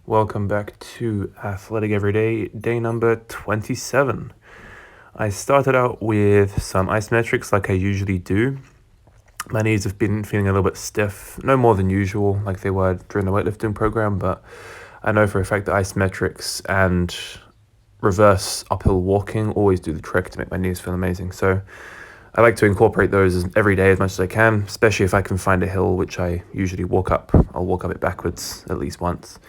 Welcome back to Athletic Everyday, day number 27. I started out with some isometrics like I usually do. My knees have been feeling a little bit stiff, no more than usual, like they were during the weightlifting program, but I know for a fact that isometrics and reverse uphill walking always do the trick to make my knees feel amazing. So I like to incorporate those every day as much as I can, especially if I can find a hill, which I usually walk up. I'll walk up it backwards at least once.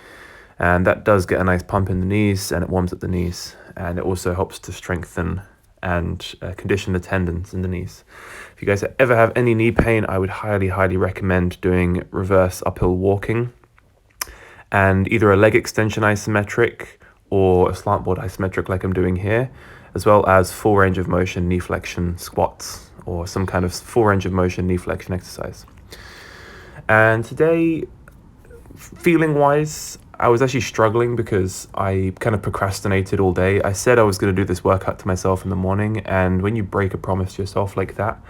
And that does get a nice pump in the knees, and it warms up the knees, and it also helps to strengthen and condition the tendons in the knees. If you guys ever have any knee pain, I would highly recommend doing reverse uphill walking and either a leg extension isometric or a slant board isometric like I'm doing here, as well as full range of motion knee flexion squats or some kind of full range of motion knee flexion exercise. And today, feeling wise, I was actually struggling because I kind of procrastinated all day. I said I was going to do this workout to myself in the morning, and when you break a promise to yourself like that,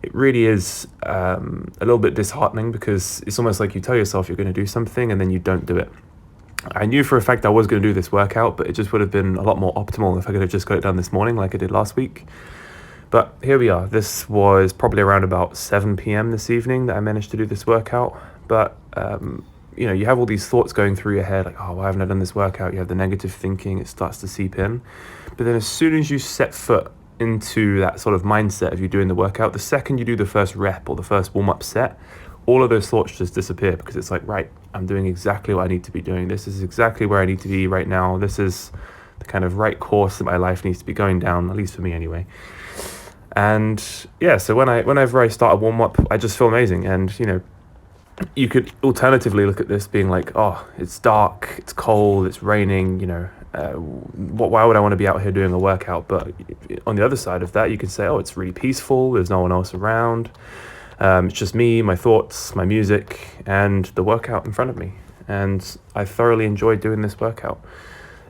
it really is a little bit disheartening because it's almost like you tell yourself you're going to do something and then you don't do it. I knew for a fact I was going to do this workout, but it just would have been a lot more optimal if I could have just got it done this morning like I did last week. But here we are. This was probably around about 7 p.m. this evening that I managed to do this workout. But you have all these thoughts going through your head, like, oh, why haven't I done this workout? You have the negative thinking, it starts to seep in. But then as soon as you set foot into that sort of mindset of you doing the workout, the second you do the first rep or the first warm-up set, all of those thoughts just disappear because it's like, right, I'm doing exactly what I need to be doing. This is exactly where I need to be right now. This is the kind of right course that my life needs to be going down, at least for me anyway. And yeah, so whenever I start a warm-up, I just feel amazing. And you could alternatively look at this being like, oh, it's dark, it's cold, it's raining, why would I want to be out here doing a workout? But on the other side of that, you could say, oh, it's really peaceful, there's no one else around, it's just me, my thoughts, my music, and the workout in front of me. And I thoroughly enjoyed doing this workout.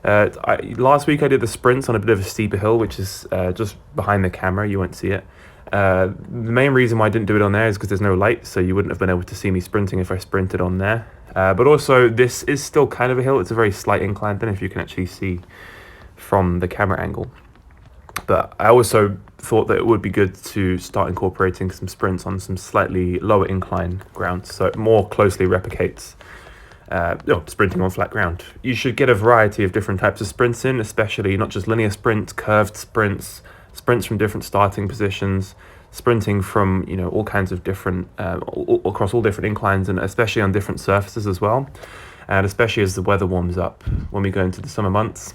Last week I did the sprints on a bit of a steeper hill, which is just behind the camera, you won't see it. The main reason why I didn't do it on there is because there's no light, so you wouldn't have been able to see me sprinting if I sprinted on there. But also, this is still kind of a hill. It's a very slight incline, then if you can actually see from the camera angle. But I also thought that it would be good to start incorporating some sprints on some slightly lower incline ground, so it more closely replicates sprinting on flat ground. You should get a variety of different types of sprints in, especially not just linear sprints, curved sprints, sprints from different starting positions, sprinting from all kinds of different across all different inclines, and especially on different surfaces as well. And especially as the weather warms up when we go into the summer months,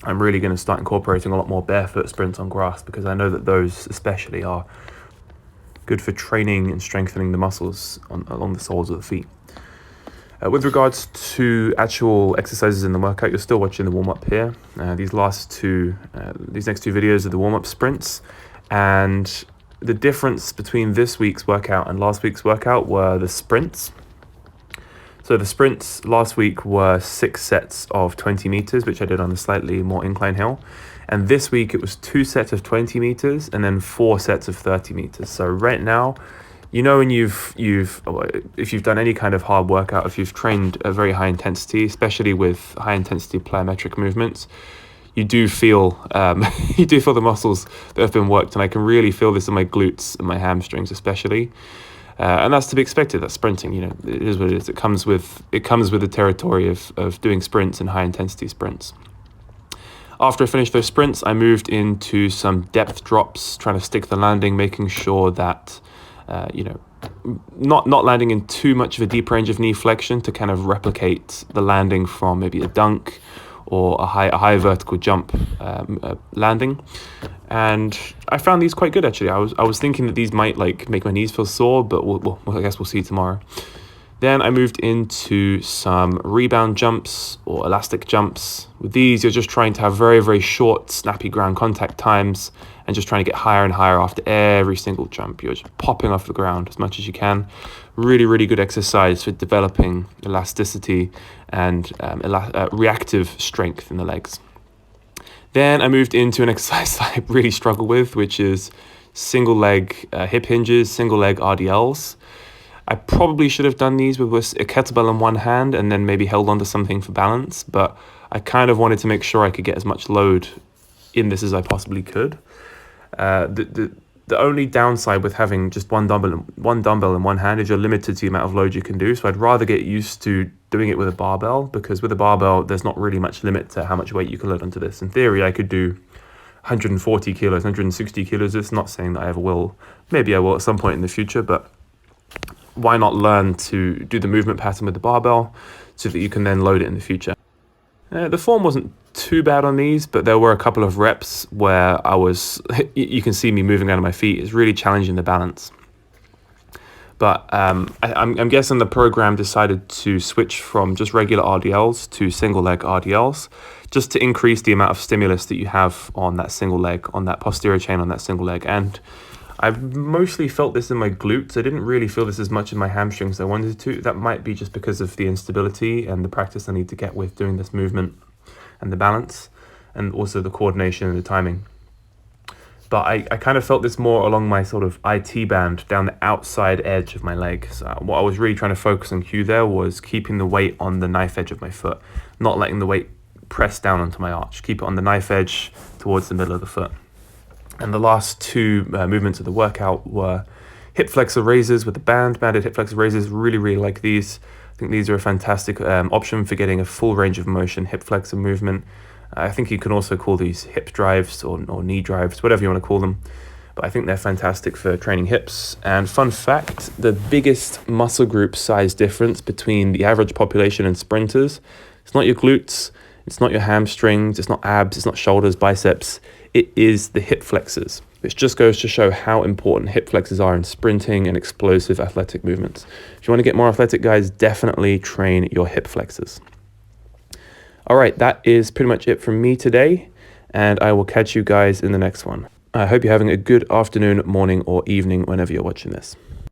I'm really going to start incorporating a lot more barefoot sprints on grass, because I know that those especially are good for training and strengthening the muscles along the soles of the feet. With regards to actual exercises in the workout, you're still watching the warm-up here. These next two videos are the warm-up sprints, and the difference between this week's workout and last week's workout were the sprints. So the sprints last week were 6 sets of 20 meters, which I did on a slightly more incline hill. And this week it was 2 sets of 20 meters and then 4 sets of 30 meters. So right now, when if you've done any kind of hard workout, if you've trained a very high intensity, especially with high intensity plyometric movements, you do feel the muscles that have been worked, and I can really feel this in my glutes and my hamstrings especially. And that's to be expected. That's sprinting. It is what it is. It comes with the territory of doing sprints and high intensity sprints. After I finished those sprints, I moved into some depth drops, trying to stick the landing, making sure that not landing in too much of a deep range of knee flexion to kind of replicate the landing from maybe a dunk or a high vertical jump landing. And I found these quite good, actually. I was thinking that these might make my knees feel sore, but I guess we'll see tomorrow. Then I moved into some rebound jumps or elastic jumps. With these, you're just trying to have very, very short, snappy ground contact times and just trying to get higher and higher after every single jump. You're just popping off the ground as much as you can. Really, really good exercise for developing elasticity and reactive strength in the legs. Then I moved into an exercise that I really struggle with, which is single leg hip hinges, single leg RDLs. I probably should have done these with a kettlebell in one hand and then maybe held onto something for balance, but I kind of wanted to make sure I could get as much load in this as I possibly could. The only downside with having just one dumbbell in one hand is you're limited to the amount of load you can do. So I'd rather get used to doing it with a barbell, because with a barbell, there's not really much limit to how much weight you can load onto this. In theory, I could do 140 kilos, 160 kilos. It's not saying that I ever will. Maybe I will at some point in the future, but why not learn to do the movement pattern with the barbell so that you can then load it in the future? The form wasn't too bad on these, but there were a couple of reps where you can see me moving out of my feet. It's really challenging the balance. But I'm guessing the program decided to switch from just regular RDLs to single leg RDLs, just to increase the amount of stimulus that you have on that single leg, on that posterior chain on that single leg. And I've mostly felt this in my glutes. I didn't really feel this as much in my hamstrings as I wanted to. That might be just because of the instability and the practice I need to get with doing this movement and the balance, and also the coordination and the timing. But I kind of felt this more along my sort of IT band down the outside edge of my leg. So what I was really trying to focus on cue there was keeping the weight on the knife edge of my foot, not letting the weight press down onto my arch. Keep it on the knife edge towards the middle of the foot. And the last two movements of the workout were hip flexor raises with the banded hip flexor raises. Really, really like these. I think these are a fantastic option for getting a full range of motion hip flexor movement. I think you can also call these hip drives or knee drives, whatever you want to call them. But I think they're fantastic for training hips. And fun fact, the biggest muscle group size difference between the average population and sprinters, it's not your glutes, it's not your hamstrings, it's not abs, it's not shoulders, biceps. It is the hip flexors, which just goes to show how important hip flexors are in sprinting and explosive athletic movements. If you want to get more athletic, guys, definitely train your hip flexors. All right, that is pretty much it from me today, and I will catch you guys in the next one. I hope you're having a good afternoon, morning, or evening whenever you're watching this.